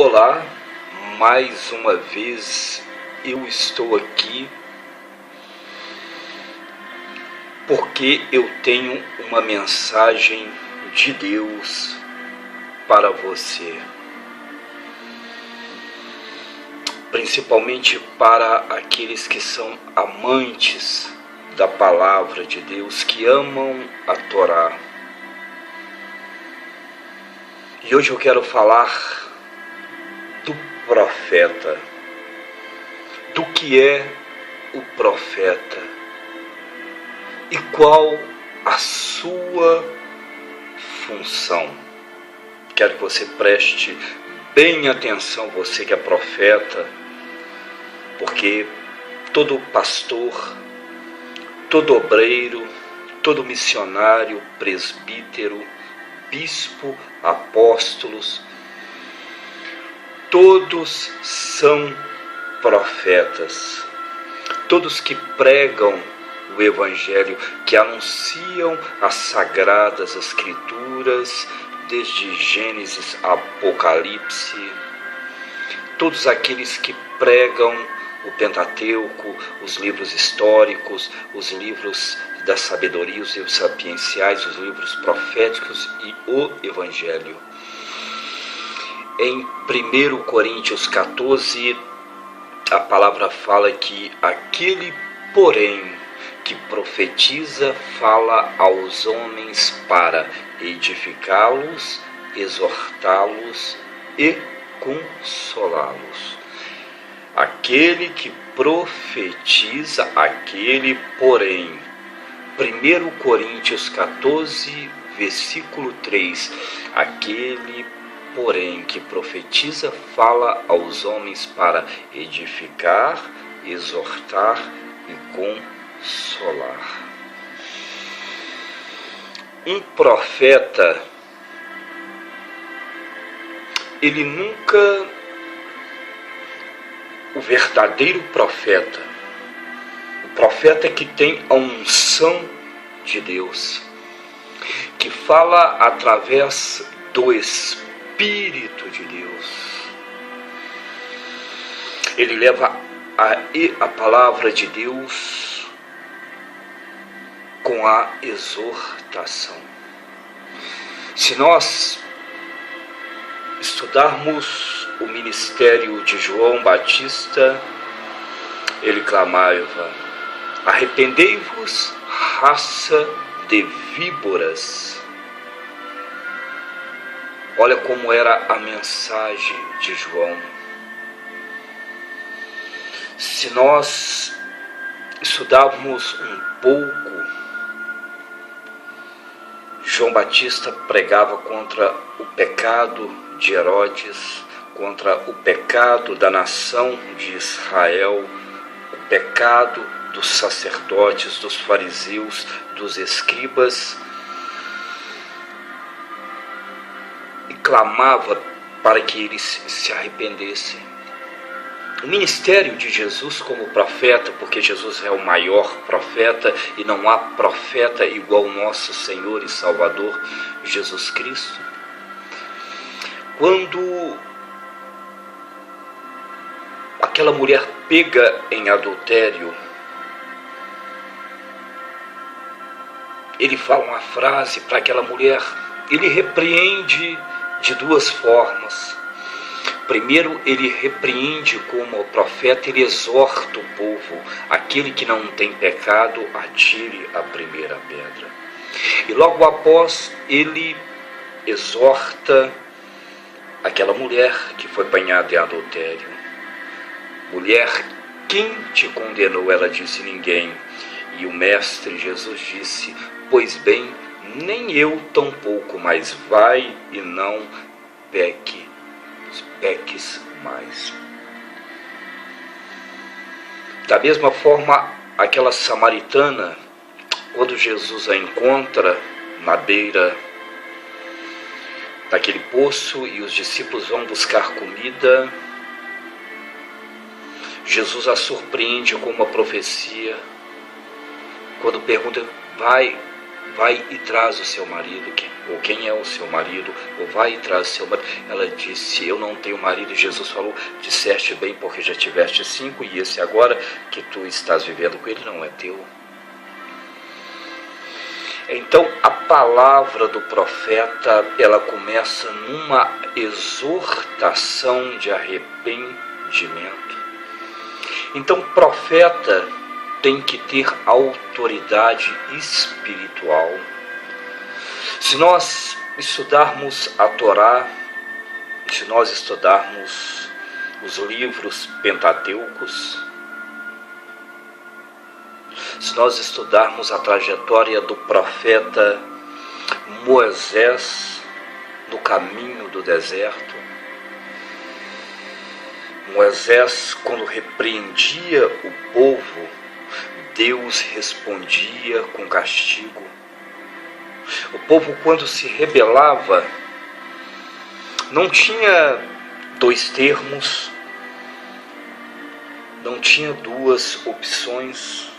Olá, mais uma vez eu estou aqui porque eu tenho uma mensagem de Deus para você, principalmente para aqueles que são amantes da palavra de Deus, que amam a Torá. E hoje eu quero falar do profeta, do que é o profeta e qual a sua função. Quero que você preste bem atenção, você que é profeta, porque todo pastor, todo obreiro, todo missionário, presbítero, bispo, apóstolos, todos são profetas. Todos que pregam o Evangelho, que anunciam as sagradas Escrituras, desde Gênesis a Apocalipse, todos aqueles que pregam o Pentateuco, os livros históricos, os livros da sabedoria, os livros sapienciais, os livros proféticos e o Evangelho. Em 1 Coríntios 14, a palavra fala que aquele, porém, que profetiza fala aos homens para edificá-los, exortá-los e consolá-los. Aquele que profetiza, aquele, porém. 1 Coríntios 14, versículo 3. Aquele, porém, que profetiza fala aos homens para edificar, exortar e consolar. Um profeta, ele nunca, o verdadeiro profeta, o profeta que tem a unção de Deus, que fala através do Espírito de Deus, ele leva a palavra de Deus com a exortação. Se nós estudarmos o ministério de João Batista, ele clamava: arrependei-vos, raça de víboras. Olha como era a mensagem de João. Se nós estudarmos um pouco, João Batista pregava contra o pecado de Herodes, contra o pecado da nação de Israel, o pecado dos sacerdotes, dos fariseus, dos escribas, e clamava para que eles se arrependessem. O ministério de Jesus como profeta, porque Jesus é o maior profeta e não há profeta igual ao nosso Senhor e Salvador Jesus Cristo. Quando aquela mulher pega em adultério, ele fala uma frase para aquela mulher, ele repreende de duas formas. Primeiro, ele repreende como profeta, ele exorta o povo: aquele que não tem pecado, atire a primeira pedra. E logo após, ele exorta aquela mulher que foi apanhada em adultério. Mulher, quem te condenou? Ela disse: ninguém. E o mestre Jesus disse: pois bem, nem eu tampouco, mas vai e não peques mais. Da mesma forma, aquela samaritana, quando Jesus a encontra na beira daquele poço e os discípulos vão buscar comida, Jesus a surpreende com uma profecia, quando pergunta: vai vai e traz o seu marido, ou quem é o seu marido, ou vai e traz o seu marido. Ela disse, eu não tenho marido. Jesus falou, disseste bem, porque já tiveste 5, e esse agora que tu estás vivendo com ele não é teu. Então a palavra do profeta, ela começa numa exortação de arrependimento. Então o profeta tem que ter autoridade espiritual. Se nós estudarmos a Torá, se nós estudarmos os livros pentateucos, se nós estudarmos a trajetória do profeta Moisés no caminho do deserto, Moisés, quando repreendia o povo, Deus respondia com castigo. O povo, quando se rebelava, não tinha 2 termos, não tinha 2 opções.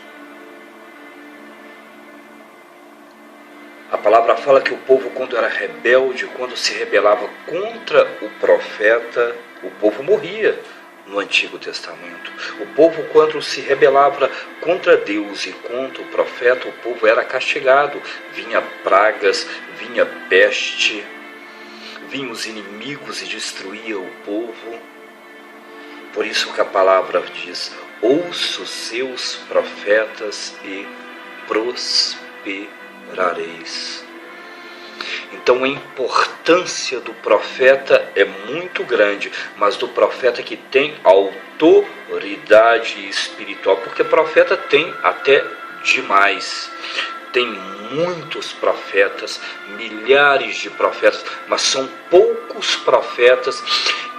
A palavra fala que o povo, quando era rebelde, quando se rebelava contra o profeta, o povo morria. No Antigo Testamento, o povo, quando se rebelava contra Deus e contra o profeta, o povo era castigado. Vinha pragas, vinha peste, vinham os inimigos e destruía o povo. Por isso que a palavra diz, ouça os seus profetas e prosperareis. Então a importância do profeta é muito grande, mas do profeta que tem autoridade espiritual, porque profeta tem até demais. Tem muitos profetas, milhares de profetas, mas são poucos profetas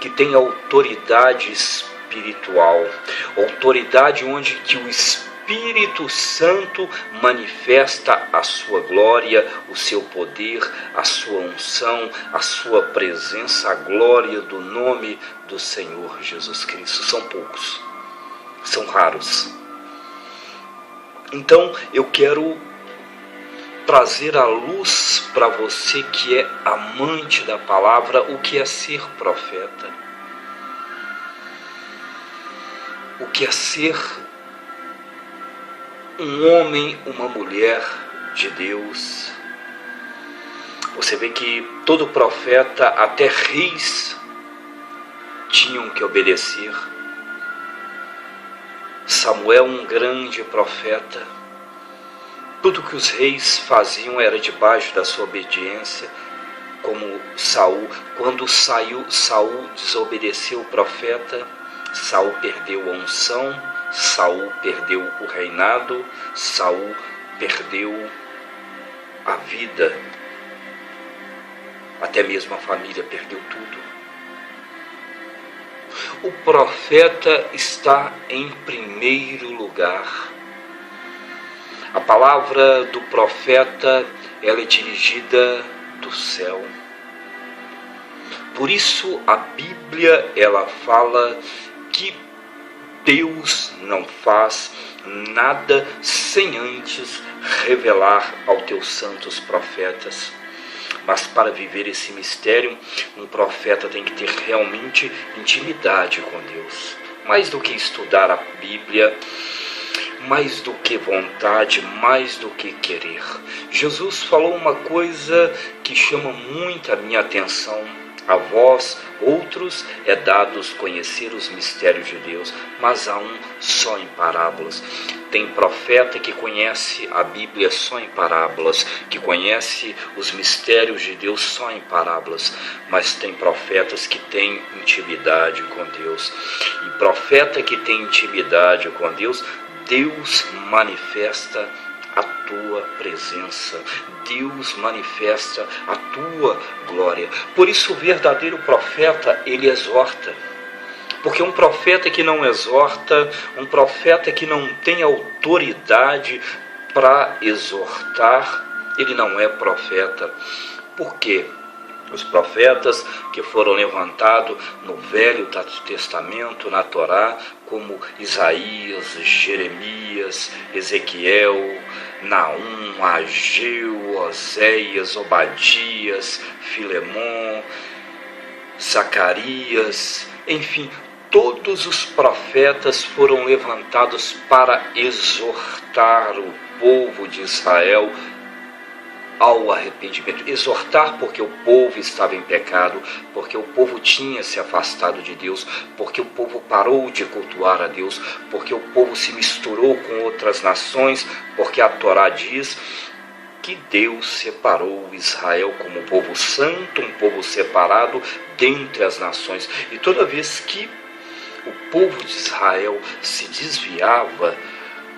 que têm autoridade espiritual. Autoridade onde que o Espírito Santo manifesta a sua glória, o seu poder, a sua unção, a sua presença, a glória do nome do Senhor Jesus Cristo. São poucos, são raros. Então eu quero trazer à luz para você que é amante da palavra, o que é ser profeta. O que é ser um homem, uma mulher de Deus. Você vê que todo profeta, até reis, tinham que obedecer. Samuel, um grande profeta, tudo que os reis faziam era debaixo da sua obediência, como Saul. Quando Saul desobedeceu o profeta, Saul perdeu a unção, Saul perdeu o reinado, Saul perdeu a vida, até mesmo a família perdeu tudo. O profeta está em primeiro lugar. A palavra do profeta, ela é dirigida do céu. Por isso a Bíblia, ela fala que Deus não faz nada sem antes revelar aos teus santos profetas. Mas para viver esse mistério, um profeta tem que ter realmente intimidade com Deus. Mais do que estudar a Bíblia, mais do que vontade, mais do que querer. Jesus falou uma coisa que chama muito a minha atenção. A vós, outros, é dados conhecer os mistérios de Deus, mas a um só em parábolas. Tem profeta que conhece a Bíblia só em parábolas, que conhece os mistérios de Deus só em parábolas, mas tem profetas que têm intimidade com Deus. E profeta que tem intimidade com Deus, Deus manifesta a tua presença, Deus manifesta a tua glória. Por isso o verdadeiro profeta, ele exorta. Porque um profeta que não exorta, um profeta que não tem autoridade para exortar, ele não é profeta. Por quê? Os profetas que foram levantados no Velho Testamento, na Torá, como Isaías, Jeremias, Ezequiel, Naum, Ageu, Oséias, Obadias, Filemon, Zacarias, enfim, todos os profetas foram levantados para exortar o povo de Israel ao arrependimento. Exortar porque o povo estava em pecado, porque o povo tinha se afastado de Deus, porque o povo parou de cultuar a Deus, porque o povo se misturou com outras nações, porque a Torá diz que Deus separou Israel como um povo santo, um povo separado dentre as nações. E toda vez que o povo de Israel se desviava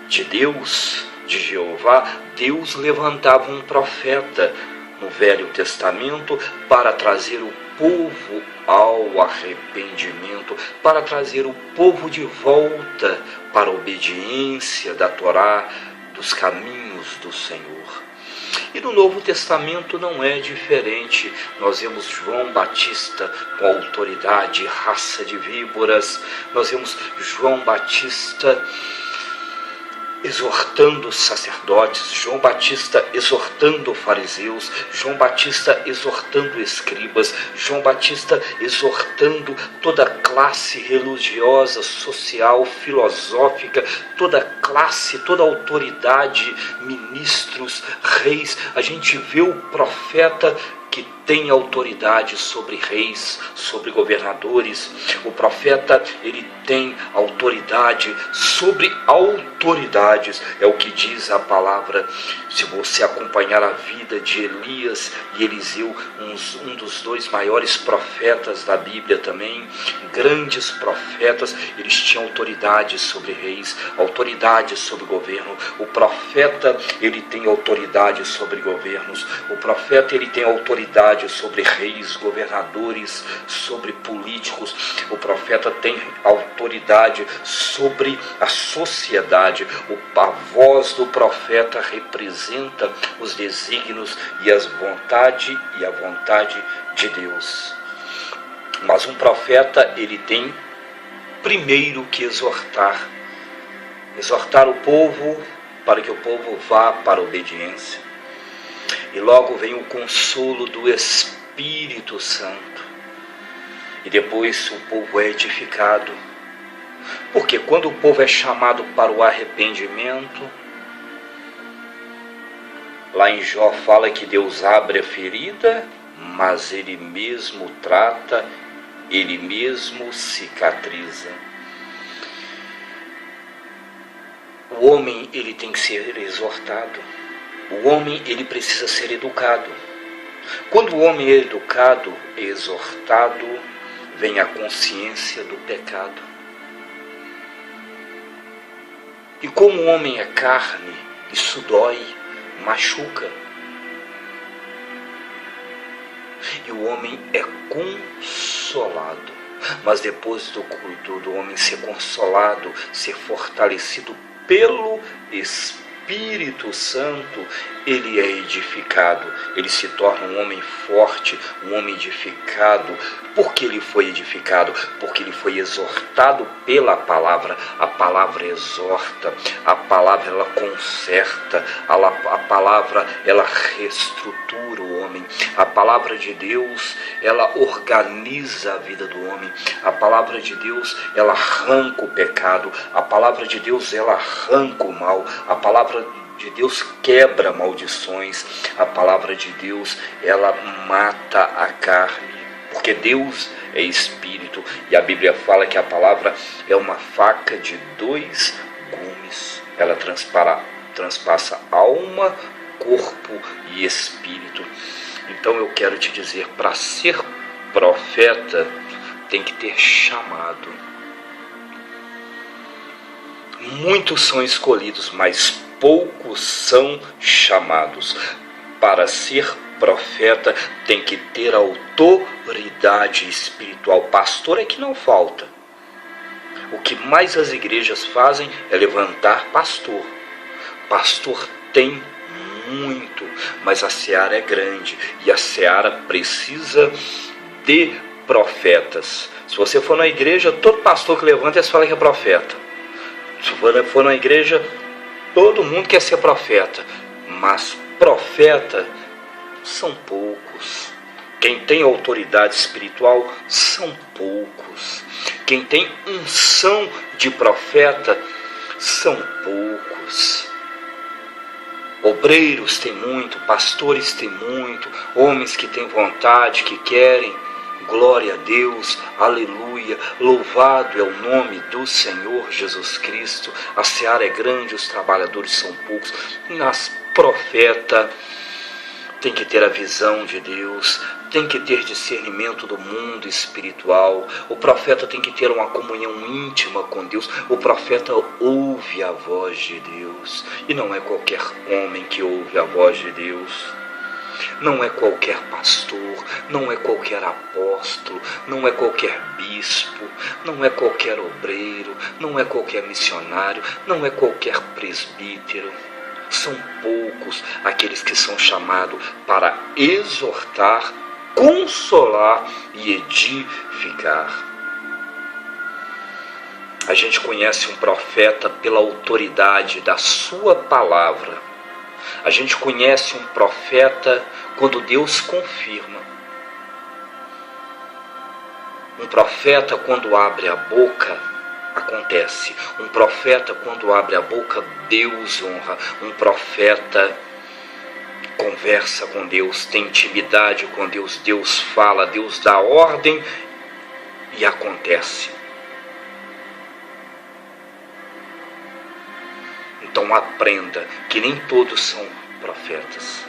de Deus, de Jeová, Deus levantava um profeta no Velho Testamento para trazer o povo ao arrependimento, para trazer o povo de volta para a obediência da Torá, dos caminhos do Senhor. E no Novo Testamento não é diferente. Nós vemos João Batista com autoridade, raça de víboras. Nós vemos João Batista exortando os sacerdotes, João Batista exortando fariseus, João Batista exortando escribas, João Batista exortando toda classe religiosa, social, filosófica, toda classe, toda autoridade, ministros, reis. A gente vê o profeta que tem autoridade sobre reis, sobre governadores. O profeta, ele tem autoridade sobre autoridades. É o que diz a palavra. Se você acompanhar a vida de Elias e Eliseu, um dos dois maiores profetas da Bíblia também, grandes profetas, eles tinham autoridade sobre reis, autoridade sobre governo. O profeta, ele tem autoridade sobre governos. O profeta, ele tem autoridade sobre reis, governadores, sobre políticos. O profeta tem autoridade sobre a sociedade. A voz do profeta representa os desígnios e a vontade de Deus. Mas um profeta, ele tem primeiro que exortar o povo para que o povo vá para a obediência. E logo vem o consolo do Espírito Santo. E depois o povo é edificado. Porque quando o povo é chamado para o arrependimento, lá em Jó fala que Deus abre a ferida, mas Ele mesmo trata, Ele mesmo cicatriza. O homem, ele tem que ser exortado. O homem, ele precisa ser educado. Quando o homem é educado, é exortado, vem a consciência do pecado. E como o homem é carne, isso dói, machuca. E o homem é consolado. Mas depois do homem ser consolado, ser fortalecido pelo Espírito Santo, ele é edificado, ele se torna um homem forte, um homem edificado. Por que ele foi edificado? Porque ele foi exortado pela palavra. A palavra exorta, a palavra ela conserta, a palavra ela reestrutura o homem. A palavra de Deus, ela organiza a vida do homem. A palavra de Deus, ela arranca o pecado. A palavra de Deus, ela arranca o mal. A palavra de Deus quebra maldições. A palavra de Deus, ela mata a carne. Porque Deus é Espírito. E a Bíblia fala que a palavra é uma faca de 2 gumes. Ela transpassa alma, corpo e espírito. Então eu quero te dizer, para ser profeta, tem que ter chamado. Muitos são escolhidos, mas poucos são chamados. Para ser profeta, tem que ter autoridade espiritual. Pastor é que não falta. O que mais as igrejas fazem é levantar pastor. Pastor tem muito, mas a seara é grande e a seara precisa de profetas. Se você for na igreja, todo pastor que levanta, eles falam que é profeta. Se for na igreja, Todo mundo quer ser profeta, mas profeta são poucos. Quem tem autoridade espiritual são poucos. Quem tem unção de profeta são poucos. Obreiros tem muito, pastores tem muito, homens que têm vontade, que querem. Glória a Deus, aleluia, louvado é o nome do Senhor Jesus Cristo. A seara é grande, os trabalhadores são poucos. Mas profeta tem que ter a visão de Deus, tem que ter discernimento do mundo espiritual. O profeta tem que ter uma comunhão íntima com Deus. O profeta ouve a voz de Deus. E não é qualquer homem que ouve a voz de Deus. Não é qualquer pastor, não é qualquer apóstolo, não é qualquer bispo, não é qualquer obreiro, não é qualquer missionário, não é qualquer presbítero. São poucos aqueles que são chamados para exortar, consolar e edificar. A gente conhece um profeta pela autoridade da sua palavra. A gente conhece um profeta quando Deus confirma. Um profeta quando abre a boca, acontece. Um profeta quando abre a boca, Deus honra. Um profeta conversa com Deus, tem intimidade com Deus. Deus fala, Deus dá ordem e acontece. Então aprenda que nem todos são profetas.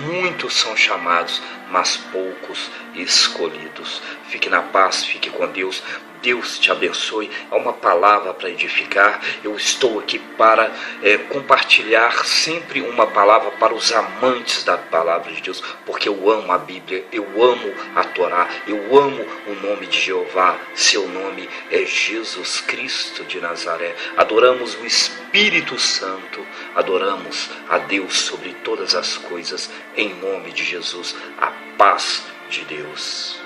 Muitos são chamados, mas poucos escolhidos. Fique na paz, fique com Deus. Deus te abençoe. É uma palavra para edificar. Eu estou aqui para compartilhar sempre uma palavra para os amantes da palavra de Deus, porque eu amo a Bíblia, eu amo a Torá, eu amo o nome de Jeová. Seu nome é Jesus Cristo de Nazaré. Adoramos o Espírito Santo, adoramos a Deus sobre todas as coisas, em nome de Jesus. A paz de Deus.